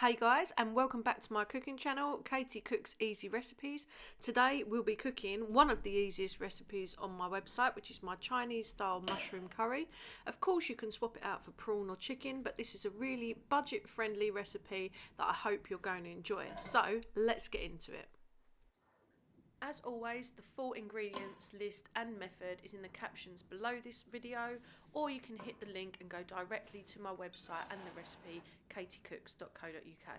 Hey guys, and welcome back to my cooking channel, Katie Cooks Easy Recipes. Today we'll be cooking one of the easiest recipes on my website, which is my Chinese style mushroom curry. Of course you can swap it out for prawn or chicken, but this is a really budget friendly recipe that I hope you're going to enjoy. So let's get into it. As always, the full ingredients list and method is in the captions below this video, or you can hit the link and go directly to my website and the recipe, katiecooks.co.uk.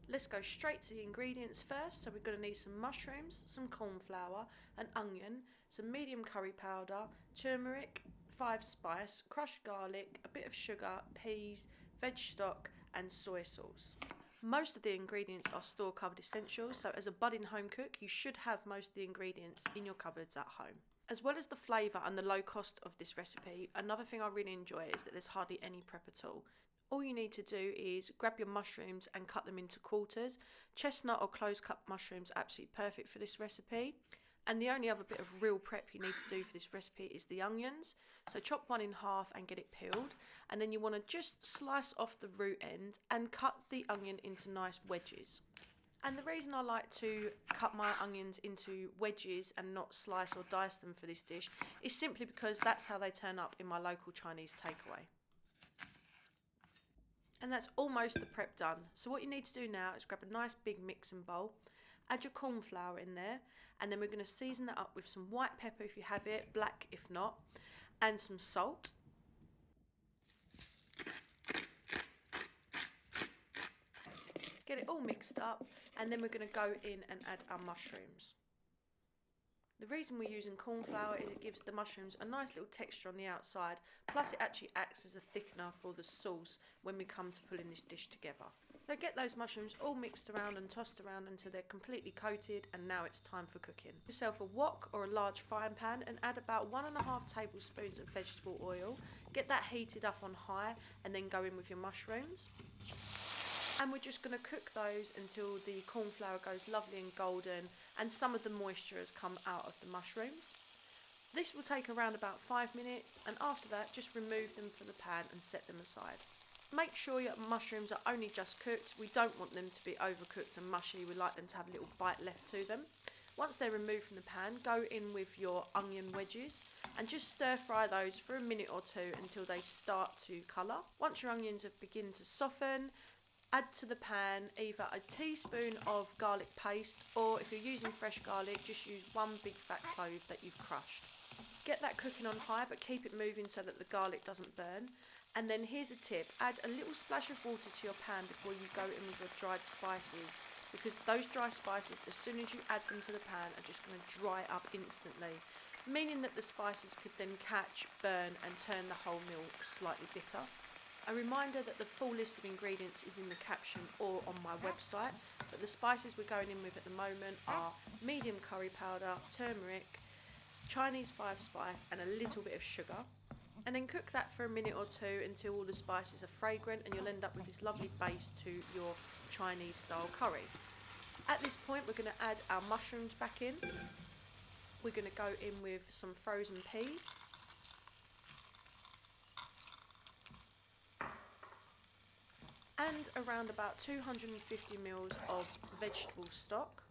Let's go straight to the ingredients first. So we're going to need some mushrooms, some cornflour, an onion, some medium curry powder, turmeric, 5 spice, crushed garlic, a bit of sugar, peas, veg stock and soy sauce. Most of the ingredients are store cupboard essentials, so as a budding home cook you should have most of the ingredients in your cupboards at home. As well as the flavour and the low cost of this recipe, another thing I really enjoy is that there's hardly any prep at all. All you need to do is grab your mushrooms and cut them into quarters. Chestnut or close cut mushrooms are absolutely perfect for this recipe. And the only other bit of real prep you need to do for this recipe is the onions. So chop one in half and get it peeled. And then you want to just slice off the root end and cut the onion into nice wedges. And the reason I like to cut my onions into wedges and not slice or dice them for this dish is simply because that's how they turn up in my local Chinese takeaway. And that's almost the prep done. So what you need to do now is grab a nice big mixing bowl. Add your cornflour in there, and then we're going to season that up with some white pepper if you have it, black if not, and some salt. Get it all mixed up, and then we're going to go in and add our mushrooms. The reason we're using cornflour is it gives the mushrooms a nice little texture on the outside, plus it actually acts as a thickener for the sauce when we come to putting this dish together. So get those mushrooms all mixed around and tossed around until they're completely coated, and now it's time for cooking. Get yourself a wok or a large frying pan and add about 1.5 tablespoons of vegetable oil. Get that heated up on high and then go in with your mushrooms. And we're just going to cook those until the cornflour goes lovely and golden and some of the moisture has come out of the mushrooms. This will take around about 5 minutes, and after that just remove them from the pan and set them aside. Make sure your mushrooms are only just cooked. We don't want them to be overcooked and mushy. We like them to have a little bite left to them. Once they're removed from the pan, go in with your onion wedges and just stir fry those for a minute or two until they start to colour. Once your onions have begun to soften, add to the pan either a teaspoon of garlic paste, or if you're using fresh garlic, just use 1 big fat clove that you've crushed. Get that cooking on high, but keep it moving so that the garlic doesn't burn. And then here's a tip, add a little splash of water to your pan before you go in with your dried spices, because those dry spices, as soon as you add them to the pan, are just going to dry up instantly, meaning that the spices could then catch, burn and turn the whole meal slightly bitter. A reminder that the full list of ingredients is in the caption or on my website, but the spices we're going in with at the moment are medium curry powder, turmeric, Chinese 5 spice and a little bit of sugar. And then cook that for a minute or two until all the spices are fragrant, and you'll end up with this lovely base to your Chinese style curry. At this point we're going to add our mushrooms back in. We're going to go in with some frozen peas. And around about 250 ml of vegetable stock.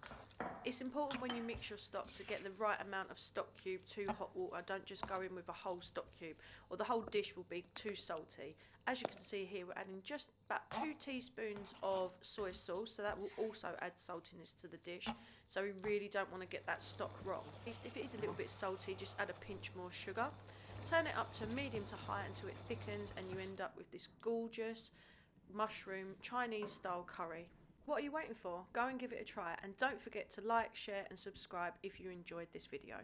It's important when you mix your stock to get the right amount of stock cube to hot water. Don't just go in with a whole stock cube, or the whole dish will be too salty. As you can see here, we're adding just about 2 teaspoons of soy sauce, so that will also add saltiness to the dish. So we really don't want to get that stock wrong. If it is a little bit salty, just add a pinch more sugar. Turn it up to medium to high until it thickens, and you end up with this gorgeous mushroom Chinese style curry. What are you waiting for? Go and give it a try, and don't forget to like, share and subscribe if you enjoyed this video.